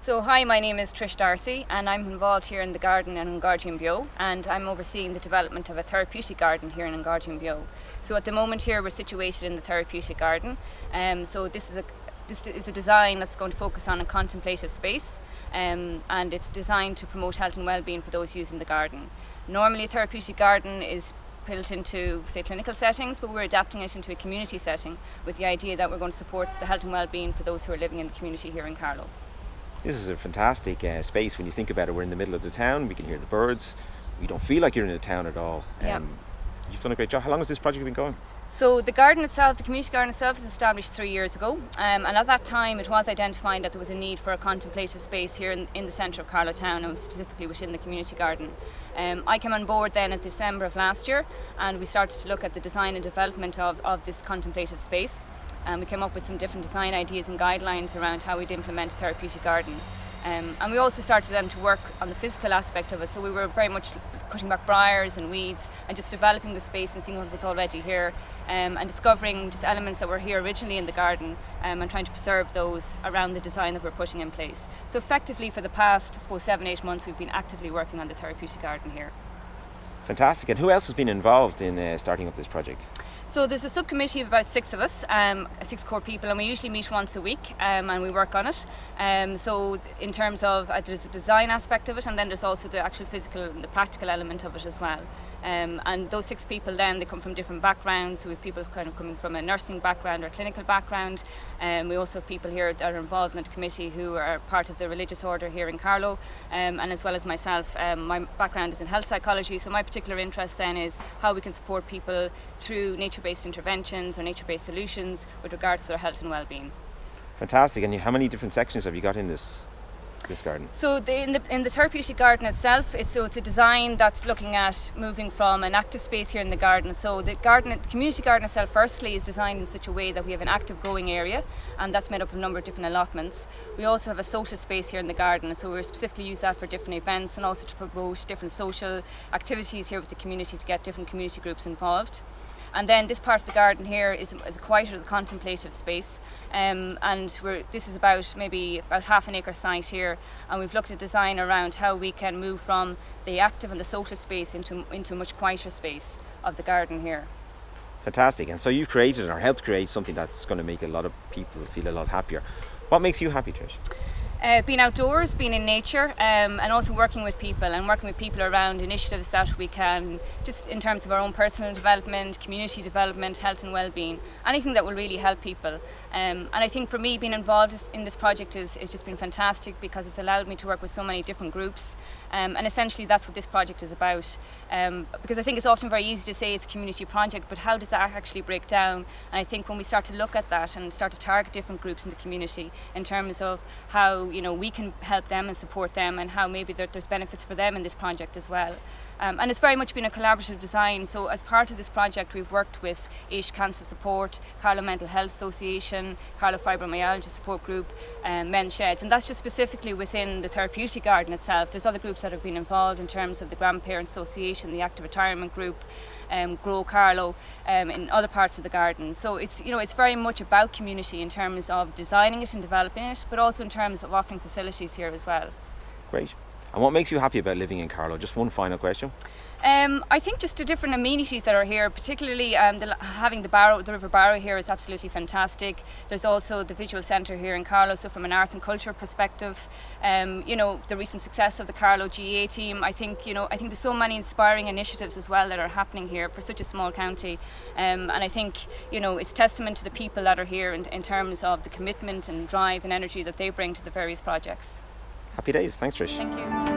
So hi, my name is Trish Darcy and I'm involved here in the garden in Gairdin Bio, and I'm overseeing the development of a therapeutic garden here in Gairdin Bio. So at the moment here we're situated in the therapeutic garden. So this is a design that's going to focus on a contemplative space, and it's designed to promote health and well-being for those using the garden. Normally a therapeutic garden is built into, say, clinical settings, but we're adapting it into a community setting with the idea that we're going to support the health and well-being for those who are living in the community here in Carlow. This is a fantastic space when you think about it. We're in the middle of the town, we can hear the birds, we don't feel like you're in the town at all. You've done a great job. How long has this project been going? So the garden itself, the community garden itself, was established 3 years ago, and at that time it was identified that there was a need for a contemplative space here in the centre of Carlow town, and specifically within the community garden. I came on board then in December of last year, and we started to look at the design and development of this contemplative space. And we came up with some different design ideas and guidelines around how we'd implement a therapeutic garden. And we also started then to work on the physical aspect of it, so we were very much cutting back briars and weeds and just developing the space and seeing what was already here, and discovering just elements that were here originally in the garden, and trying to preserve those around the design that we're putting in place. So effectively for the past, I suppose, 7-8 months we've been actively working on the therapeutic garden here. Fantastic. And who else has been involved in starting up this project? So there's a subcommittee of about 6 of us, 6 core people, and we usually meet once a week, and we work on it. So in terms of, there's a design aspect of it, and then there's also the actual physical and the practical element of it as well. And those 6 people then, they come from different backgrounds. So we have people kind of coming from a nursing background or clinical background. We also have people here that are involved in the committee who are part of the religious order here in Carlow, and as well as myself. My background is in health psychology, so my particular interest then is how we can support people through nature-based interventions or nature-based solutions with regards to their health and well-being. Fantastic. And how many different sections have you got in this garden? So in the therapeutic garden itself, it's a design that's looking at moving from an active space here in the garden. So the community garden itself firstly is designed in such a way that we have an active growing area, and that's made up of a number of different allotments. We also have a social space here in the garden, so we specifically use that for different events and also to promote different social activities here with the community to get different community groups involved. And then this part of the garden here is the quieter, the contemplative space, and this is about maybe about half an acre site here, and we've looked at design around how we can move from the active and the social space into a much quieter space of the garden here. Fantastic. And so you've created or helped create something that's going to make a lot of people feel a lot happier. What makes you happy, Trish? Being outdoors, being in nature, and also working with people around initiatives that we can, just in terms of our own personal development, community development, health and well-being, anything that will really help people. And I think for me, being involved in this project is just been fantastic because it's allowed me to work with so many different groups, and essentially that's what this project is about. Because I think it's often very easy to say it's a community project, but how does that actually break down? And I think when we start to look at that and start to target different groups in the community in terms of how we can help them and support them, and how maybe there's benefits for them in this project as well. And it's very much been a collaborative design. So as part of this project we've worked with Aish Cancer Support, Carlow Mental Health Association, Carlow Fibromyalgia Support Group, Men's Sheds, and that's just specifically within the therapeutic garden itself. There's other groups that have been involved in terms of the Grandparents Association, the Active Retirement Group, Grow Carlow, in other parts of the garden. So it's it's very much about community in terms of designing it and developing it, but also in terms of offering facilities here as well. Great. And what makes you happy about living in Carlow? Just one final question. I think just the different amenities that are here, particularly having the River Barrow here is absolutely fantastic. There's also the visual centre here in Carlow, so from an arts and culture perspective, the recent success of the Carlow GA team, I think there's so many inspiring initiatives as well that are happening here for such a small county, and I think it's testament to the people that are here in terms of the commitment and drive and energy that they bring to the various projects. Happy days. Thanks, Trish. Thank you.